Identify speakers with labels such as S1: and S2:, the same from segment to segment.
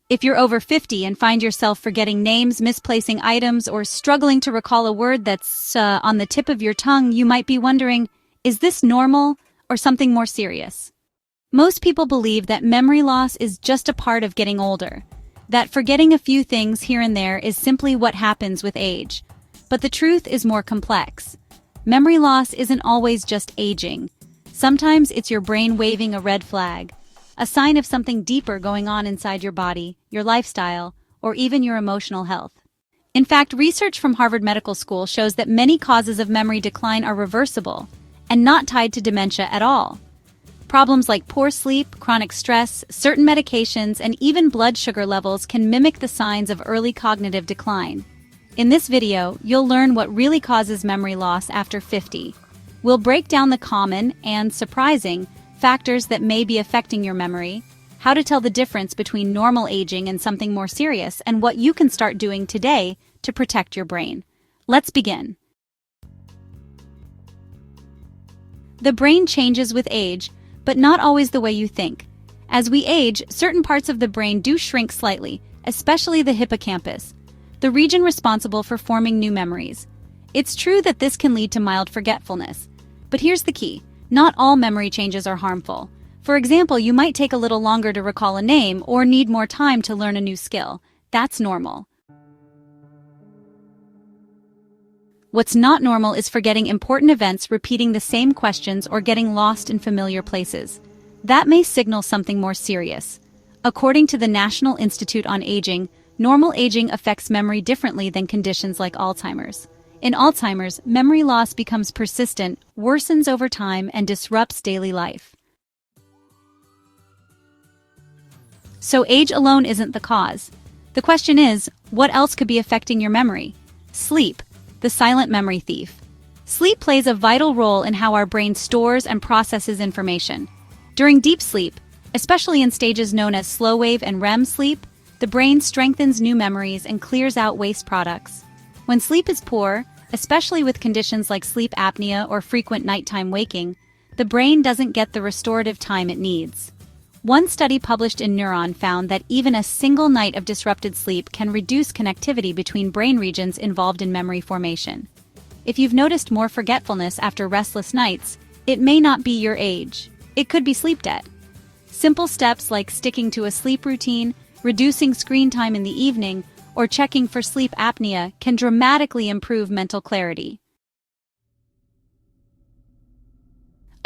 S1: If you're over 50 and find yourself forgetting names, misplacing items, or struggling to recall a word that's on the tip of your tongue, you might be wondering, is this normal or something more serious? Most people believe that memory loss is just a part of getting older, that forgetting a few things here and there is simply what happens with age. But the truth is more complex. Memory loss isn't always just aging. Sometimes it's your brain waving a red flag, a sign of something deeper going on inside your body, your lifestyle, or even your emotional health. In fact, research from Harvard Medical School shows that many causes of memory decline are reversible and not tied to dementia at all. Problems like poor sleep, chronic stress, certain medications, and even blood sugar levels can mimic the signs of early cognitive decline. In this video, you'll learn what really causes memory loss after 50. We'll break down the common and surprising factors that may be affecting your memory, how to tell the difference between normal aging and something more serious, and what you can start doing today to protect your brain. Let's begin. The brain changes with age, but not always the way you think. As we age, certain parts of the brain do shrink slightly, especially the hippocampus, the region responsible for forming new memories. It's true that this can lead to mild forgetfulness, but here's the key. Not all memory changes are harmful. For example, you might take a little longer to recall a name or need more time to learn a new skill. That's normal. What's not normal is forgetting important events, repeating the same questions, or getting lost in familiar places. That may signal something more serious. According to the National Institute on Aging, normal aging affects memory differently than conditions like Alzheimer's. In Alzheimer's, memory loss becomes persistent, worsens over time, and disrupts daily life. So age alone isn't the cause. The question is, what else could be affecting your memory? Sleep, the silent memory thief. Sleep plays a vital role in how our brain stores and processes information. During deep sleep, especially in stages known as slow wave and REM sleep, the brain strengthens new memories and clears out waste products. When sleep is poor, especially with conditions like sleep apnea or frequent nighttime waking, the brain doesn't get the restorative time it needs. One study published in Neuron found that even a single night of disrupted sleep can reduce connectivity between brain regions involved in memory formation. If you've noticed more forgetfulness after restless nights, it may not be your age. It could be sleep debt. Simple steps like sticking to a sleep routine, reducing screen time in the evening, or checking for sleep apnea can dramatically improve mental clarity.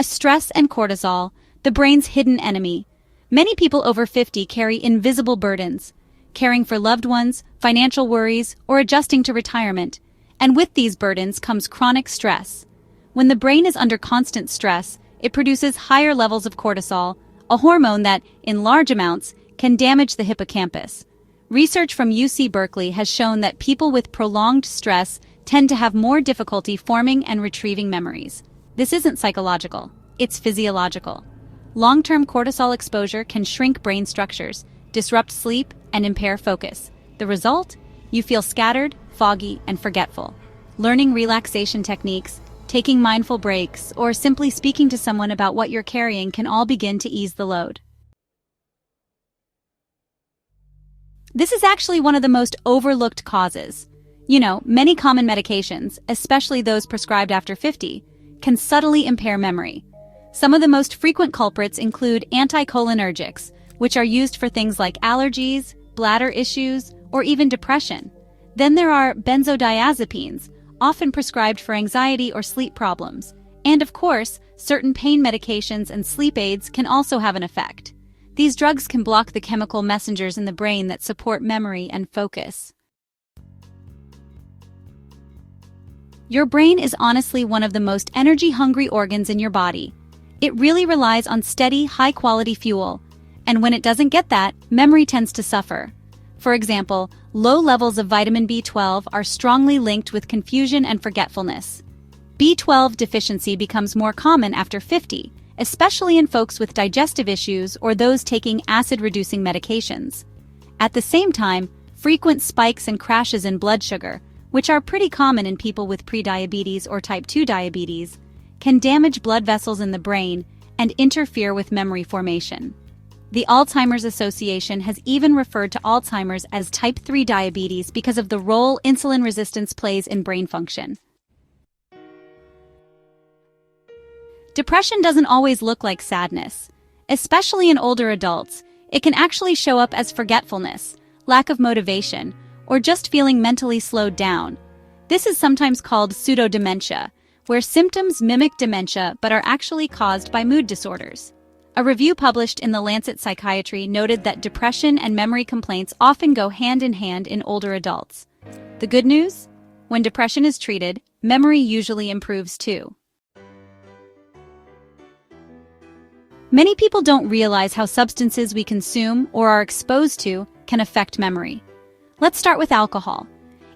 S1: Stress and cortisol, the brain's hidden enemy. Many people over 50 carry invisible burdens, caring for loved ones, financial worries, or adjusting to retirement. And with these burdens comes chronic stress. When the brain is under constant stress, it produces higher levels of cortisol, a hormone that, in large amounts, can damage the hippocampus. Research from UC Berkeley has shown that people with prolonged stress tend to have more difficulty forming and retrieving memories. This isn't psychological, it's physiological. Long-term cortisol exposure can shrink brain structures, disrupt sleep, and impair focus. The result? You feel scattered, foggy, and forgetful. Learning relaxation techniques, taking mindful breaks, or simply speaking to someone about what you're carrying can all begin to ease the load. This is actually one of the most overlooked causes. Many common medications, especially those prescribed after 50, can subtly impair memory. Some of the most frequent culprits include anticholinergics, which are used for things like allergies, bladder issues, or even depression. Then there are benzodiazepines, often prescribed for anxiety or sleep problems. And of course, certain pain medications and sleep aids can also have an effect. These drugs can block the chemical messengers in the brain that support memory and focus. Your brain is honestly one of the most energy-hungry organs in your body. It really relies on steady, high-quality fuel, and when it doesn't get that, memory tends to suffer. For example, low levels of vitamin B12 are strongly linked with confusion and forgetfulness. B12 deficiency becomes more common after 50, especially in folks with digestive issues or those taking acid-reducing medications. At the same time, frequent spikes and crashes in blood sugar, which are pretty common in people with prediabetes or type 2 diabetes, can damage blood vessels in the brain and interfere with memory formation. The Alzheimer's Association has even referred to Alzheimer's as type 3 diabetes because of the role insulin resistance plays in brain function. Depression doesn't always look like sadness. Especially in older adults, it can actually show up as forgetfulness, lack of motivation, or just feeling mentally slowed down. This is sometimes called pseudo-dementia, where symptoms mimic dementia but are actually caused by mood disorders. A review published in The Lancet Psychiatry noted that depression and memory complaints often go hand in hand in older adults. The good news? When depression is treated, memory usually improves too. Many people don't realize how substances we consume or are exposed to can affect memory. Let's start with alcohol.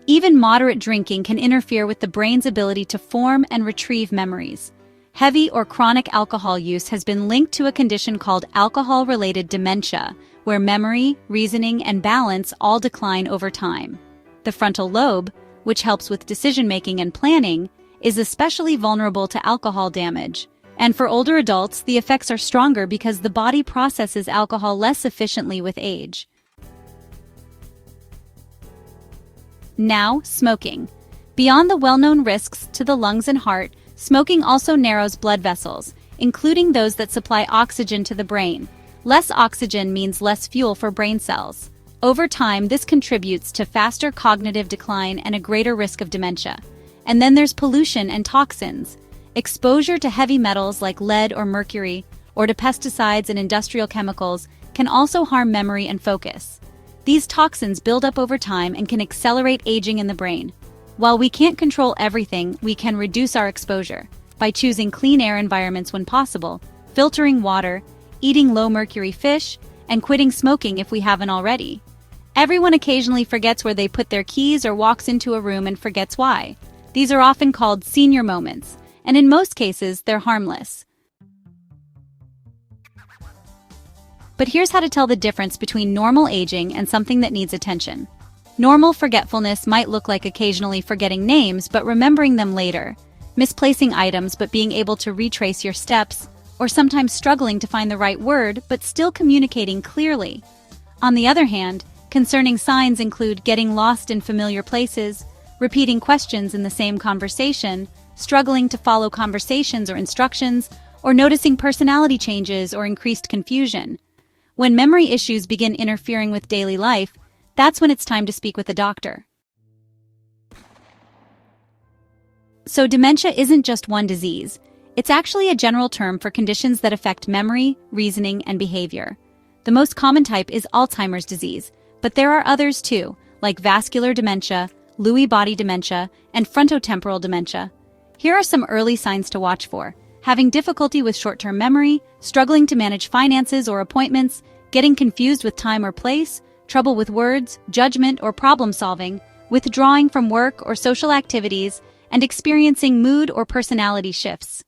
S1: Even moderate drinking can interfere with the brain's ability to form and retrieve memories. Heavy or chronic alcohol use has been linked to a condition called alcohol-related dementia, where memory, reasoning, and balance all decline over time. The frontal lobe, which helps with decision-making and planning, is especially vulnerable to alcohol damage. And for older adults, the effects are stronger because the body processes alcohol less efficiently with age. Now, smoking. Beyond the well-known risks to the lungs and heart, smoking also narrows blood vessels, including those that supply oxygen to the brain. Less oxygen means less fuel for brain cells. Over time, this contributes to faster cognitive decline and a greater risk of dementia. And then there's pollution and toxins. Exposure to heavy metals like lead or mercury, or to pesticides and industrial chemicals, can also harm memory and focus. These toxins build up over time and can accelerate aging in the brain. While we can't control everything, we can reduce our exposure by choosing clean air environments when possible, filtering water, eating low-mercury fish, and quitting smoking if we haven't already. Everyone occasionally forgets where they put their keys or walks into a room and forgets why. These are often called senior moments, and in most cases, they're harmless. But here's how to tell the difference between normal aging and something that needs attention. Normal forgetfulness might look like occasionally forgetting names but remembering them later, misplacing items but being able to retrace your steps, or sometimes struggling to find the right word but still communicating clearly. On the other hand, concerning signs include getting lost in familiar places, repeating questions in the same conversation, struggling to follow conversations or instructions, or noticing personality changes or increased confusion. When memory issues begin interfering with daily life, that's when it's time to speak with a doctor. So dementia isn't just one disease. It's actually a general term for conditions that affect memory, reasoning, and behavior. The most common type is Alzheimer's disease, but there are others too, like vascular dementia, Lewy body dementia, and frontotemporal dementia. Here are some early signs to watch for: having difficulty with short-term memory, struggling to manage finances or appointments, getting confused with time or place, trouble with words, judgment, or problem-solving, withdrawing from work or social activities, and experiencing mood or personality shifts.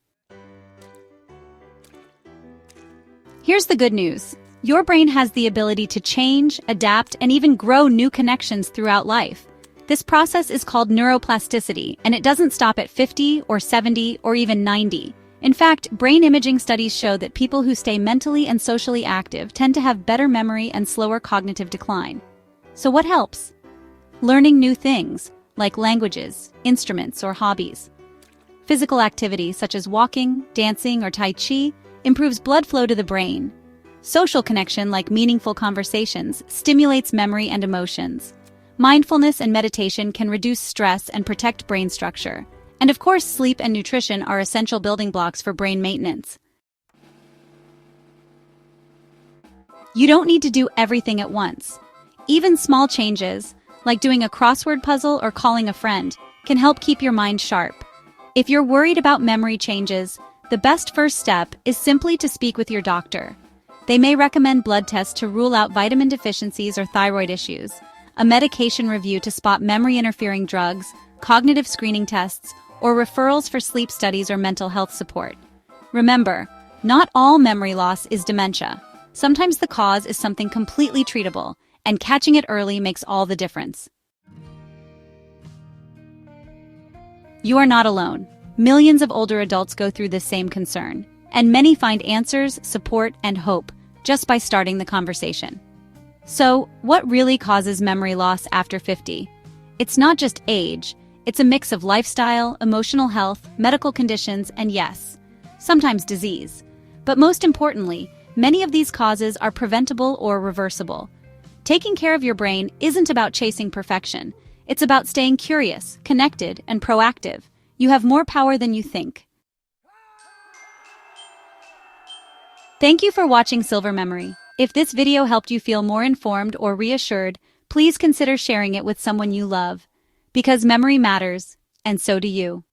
S1: Here's the good news. Your brain has the ability to change, adapt, and even grow new connections throughout life. This process is called neuroplasticity, and it doesn't stop at 50 or 70 or even 90. In fact, brain imaging studies show that people who stay mentally and socially active tend to have better memory and slower cognitive decline. So what helps? Learning new things, like languages, instruments, or hobbies. Physical activity, such as walking, dancing, or Tai Chi, improves blood flow to the brain. Social connection, like meaningful conversations, stimulates memory and emotions. Mindfulness and meditation can reduce stress and protect brain structure. And of course, sleep and nutrition are essential building blocks for brain maintenance. You don't need to do everything at once. Even small changes, like doing a crossword puzzle or calling a friend, can help keep your mind sharp. If you're worried about memory changes, the best first step is simply to speak with your doctor. They may recommend blood tests to rule out vitamin deficiencies or thyroid issues, a medication review to spot memory-interfering drugs, cognitive screening tests, or referrals for sleep studies or mental health support. Remember, not all memory loss is dementia. Sometimes the cause is something completely treatable, and catching it early makes all the difference. You are not alone. Millions of older adults go through this same concern, and many find answers, support, and hope just by starting the conversation. So, what really causes memory loss after 50? It's not just age, it's a mix of lifestyle, emotional health, medical conditions, and yes, sometimes disease. But most importantly, many of these causes are preventable or reversible. Taking care of your brain isn't about chasing perfection. It's about staying curious, connected, and proactive. You have more power than you think. Thank you for watching Silver Memory. If this video helped you feel more informed or reassured, please consider sharing it with someone you love. Because memory matters, and so do you.